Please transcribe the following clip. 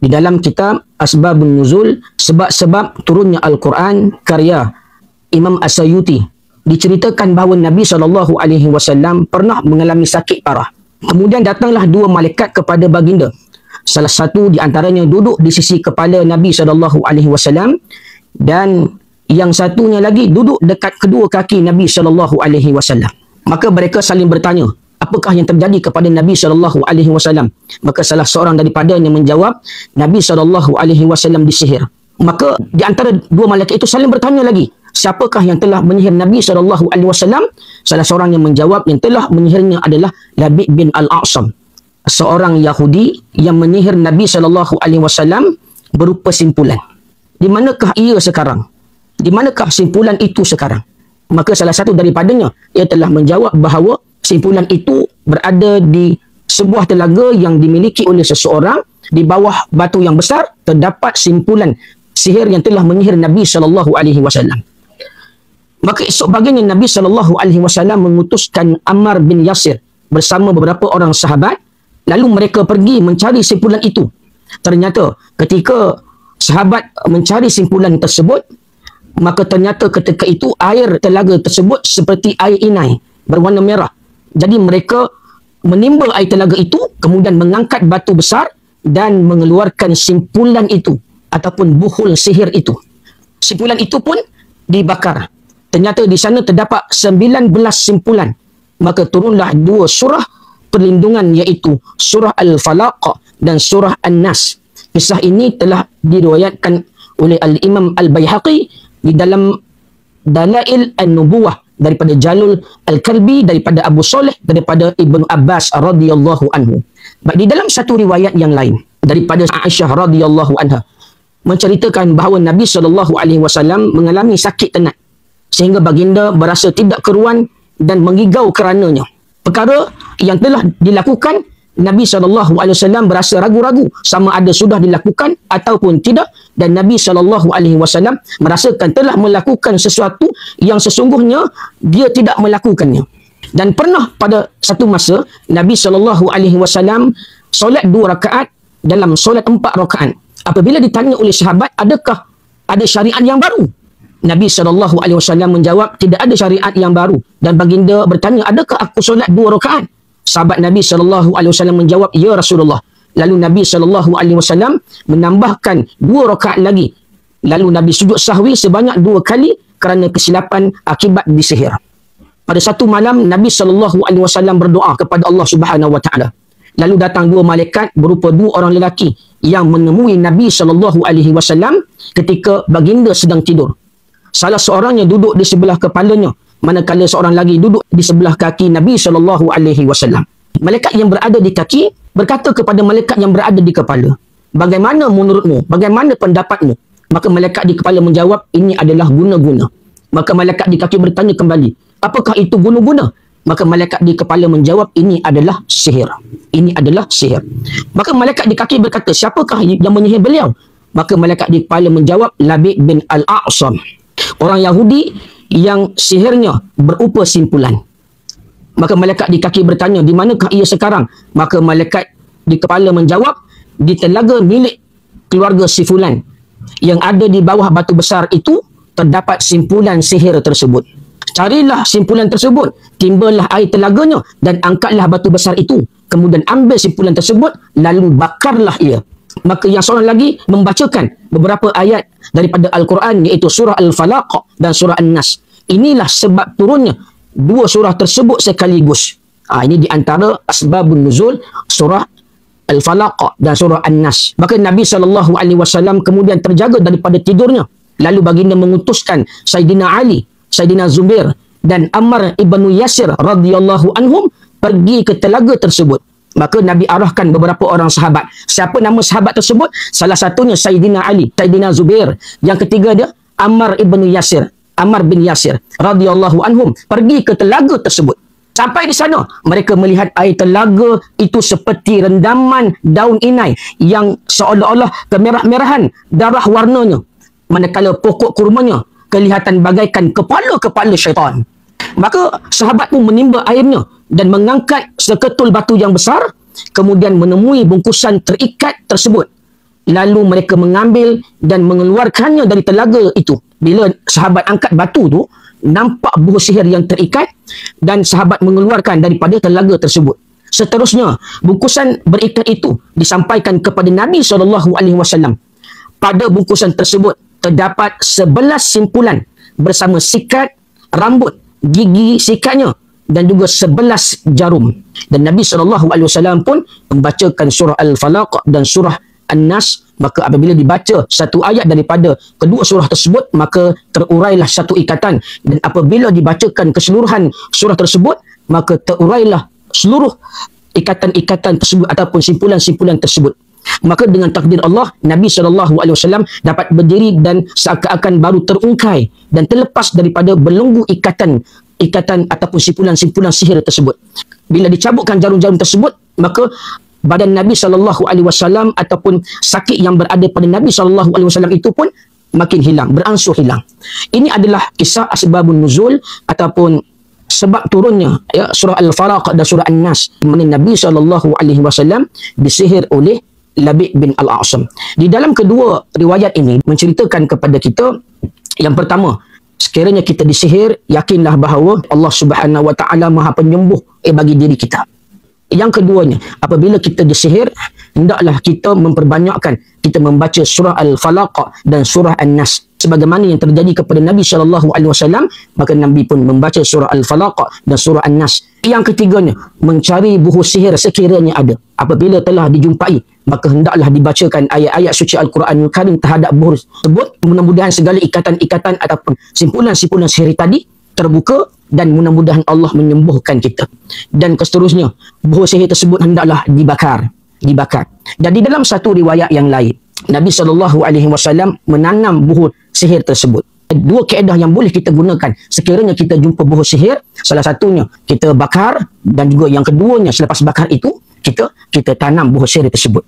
di dalam kitab Asbabun Nuzul, sebab-sebab turunnya Al-Quran, karya Imam As-Sayuti, diceritakan bahawa Nabi SAW pernah mengalami sakit parah. Kemudian datanglah dua malaikat kepada baginda. Salah satu di antaranya duduk di sisi kepala Nabi SAW dan yang satunya lagi duduk dekat kedua kaki Nabi SAW. Maka mereka saling bertanya, apakah yang terjadi kepada Nabi SAW? Maka salah seorang daripadanya menjawab, Nabi SAW disihir. Maka di antara dua malaikat itu saling bertanya lagi, siapakah yang telah menyihir Nabi SAW? Salah seorang yang menjawab, yang telah menyihirnya adalah Labid bin Al-A'sam, seorang Yahudi yang menyihir Nabi SAW berupa simpulan. Di manakah ia sekarang? Di manakah simpulan itu sekarang? Maka salah satu daripadanya, ia telah menjawab bahawa simpulan itu berada di sebuah telaga yang dimiliki oleh seseorang. Di bawah batu yang besar terdapat simpulan sihir yang telah menyihir Nabi SAW. Maka esok paginya Nabi SAW mengutuskan Ammar bin Yasir bersama beberapa orang sahabat. Lalu mereka pergi mencari simpulan itu. Ternyata ketika sahabat mencari simpulan tersebut, maka ternyata ketika itu air telaga tersebut seperti air inai berwarna merah. Jadi mereka menimba air telaga itu, kemudian mengangkat batu besar dan mengeluarkan simpulan itu ataupun buhul sihir itu. Simpulan itu pun dibakar. Ternyata di sana terdapat 19 simpulan. Maka turunlah dua surah perlindungan, iaitu surah Al-Falaq dan surah An-Nas. Kisah ini telah diriwayatkan oleh Al-Imam Al-Baihaqi di dalam Dalail An-Nubuwah daripada Jalul Al-Kalbi, daripada Abu Saleh, daripada Ibnu Abbas radhiyallahu anhu. Di dalam satu riwayat yang lain daripada Aisyah radhiyallahu anha menceritakan bahawa Nabi SAW mengalami sakit tenat sehingga baginda berasa tidak keruan dan mengigau kerananya. Perkara yang telah dilakukan, Nabi SAW berasa ragu-ragu sama ada sudah dilakukan ataupun tidak, dan Nabi SAW merasakan telah melakukan sesuatu yang sesungguhnya dia tidak melakukannya. Dan pernah pada satu masa Nabi SAW solat 2 rakaat dalam solat 4 rakaat. Apabila ditanya oleh sahabat, adakah ada syariat yang baru? Nabi SAW menjawab, tidak ada syariat yang baru. Dan baginda bertanya, adakah aku solat 2 rakaat? Sahabat Nabi SAW menjawab, ya Rasulullah. Lalu Nabi SAW menambahkan 2 rakaat lagi. Lalu Nabi sujud sahwi sebanyak 2 kali kerana kesilapan akibat disihir. Pada satu malam, Nabi SAW berdoa kepada Allah Subhanahu Wa Taala. Lalu datang 2 malaikat berupa 2 orang lelaki yang menemui Nabi SAW ketika baginda sedang tidur. Salah seorangnya duduk di sebelah kepalanya, manakala seorang lagi duduk di sebelah kaki Nabi SAW. Malaikat yang berada di kaki berkata kepada malaikat yang berada di kepala, bagaimana menurutmu? Bagaimana pendapatmu? Maka malaikat di kepala menjawab, ini adalah guna-guna. Maka malaikat di kaki bertanya kembali, apakah itu guna-guna? Maka malaikat di kepala menjawab, ini adalah sihir. Ini adalah sihir. Maka malaikat di kaki berkata, siapakah yang menyihir beliau? Maka malaikat di kepala menjawab, Labid bin Al-A'sam, orang Yahudi yang sihirnya berupa simpulan. Maka malaikat di kaki bertanya, di manakah ia sekarang? Maka malaikat di kepala menjawab, di telaga milik keluarga si Fulan. Yang ada di bawah batu besar itu terdapat simpulan sihir tersebut. Carilah simpulan tersebut, timbalah air telaganya dan angkatlah batu besar itu. Kemudian ambil simpulan tersebut, lalu bakarlah ia. Maka yang seorang lagi membacakan beberapa ayat daripada Al-Quran, iaitu surah Al-Falaq dan surah An-Nas. Inilah sebab turunnya 2 surah tersebut sekaligus. Ini di antara asbabun nuzul surah Al-Falaq dan surah An-Nas. Maka Nabi SAW kemudian terjaga daripada tidurnya. Lalu baginda mengutuskan Sayyidina Ali, Sayyidina Zubair dan Ammar ibn Yasir radhiyallahu anhum pergi ke telaga tersebut. Maka Nabi arahkan beberapa orang sahabat. Siapa nama sahabat tersebut? Salah satunya Sayyidina Ali, Sayyidina Zubair. Yang ketiga dia Ammar ibn Yasir, Ammar bin Yasir radhiyallahu anhum pergi ke telaga tersebut. Sampai di sana, mereka melihat air telaga itu seperti rendaman daun inai yang seolah-olah kemerah-merahan darah warnanya. Manakala pokok kurmanya kelihatan bagaikan kepala-kepala syaitan. Maka sahabat pun menimba airnya dan mengangkat seketul batu yang besar, kemudian menemui bungkusan terikat tersebut. lalu mereka mengambil dan mengeluarkannya dari telaga itu. Bila sahabat angkat batu tu, nampak buah sihir yang terikat dan sahabat mengeluarkan daripada telaga tersebut. Seterusnya, bungkusan berikat itu disampaikan kepada Nabi SAW. Pada bungkusan tersebut terdapat 11 simpulan bersama sikat rambut, gigi sikatnya dan juga 11 jarum. Dan Nabi SAW pun membacakan surah Al-Falaq dan surah An-Nas. Maka apabila dibaca satu ayat daripada kedua surah tersebut, maka terurailah satu ikatan. Dan apabila dibacakan keseluruhan surah tersebut, maka terurailah seluruh ikatan-ikatan tersebut ataupun simpulan-simpulan tersebut. Maka dengan takdir Allah, Nabi SAW dapat berdiri dan seakan-akan baru terungkai dan terlepas daripada belenggu ikatan ataupun simpulan-simpulan sihir tersebut. Bila dicabutkan jarum-jarum tersebut, maka badan Nabi SAW ataupun sakit yang berada pada Nabi SAW itu pun makin hilang, beransur hilang. Ini adalah kisah asbabun nuzul ataupun sebab turunnya surah Al-Falaq dan surah An-Nas, di mana Nabi SAW disihir oleh Labid bin Al-A'sam. Di dalam kedua riwayat ini menceritakan kepada kita, yang pertama, sekiranya kita disihir, yakinlah bahawa Allah Subhanahu Wa Taala Maha Penyembuh bagi diri kita. Yang keduanya, apabila kita disihir, hendaklah kita memperbanyakkan kita membaca surah Al-Falaq dan surah An-Nas. Sebagaimana yang terjadi kepada Nabi SAW, maka Nabi pun membaca surah Al-Falaq dan surah An-Nas. Yang ketiganya, mencari buah sihir sekiranya ada. Apabila telah dijumpai, maka hendaklah dibacakan ayat-ayat suci Al-Quranul Karim terhadap buah tersebut. Mudah-mudahan segala ikatan-ikatan ataupun simpulan-simpulan sihir tadi terbuka dan mudah-mudahan Allah menyembuhkan kita. Dan seterusnya, buah sihir tersebut hendaklah dibakar. Dan di dalam satu riwayat yang lain, Nabi SAW menanam buah sihir tersebut. Dua kaedah yang boleh kita gunakan sekiranya kita jumpa buah sihir. Salah satunya kita bakar, dan juga yang keduanya selepas bakar itu kita tanam buah sihir tersebut.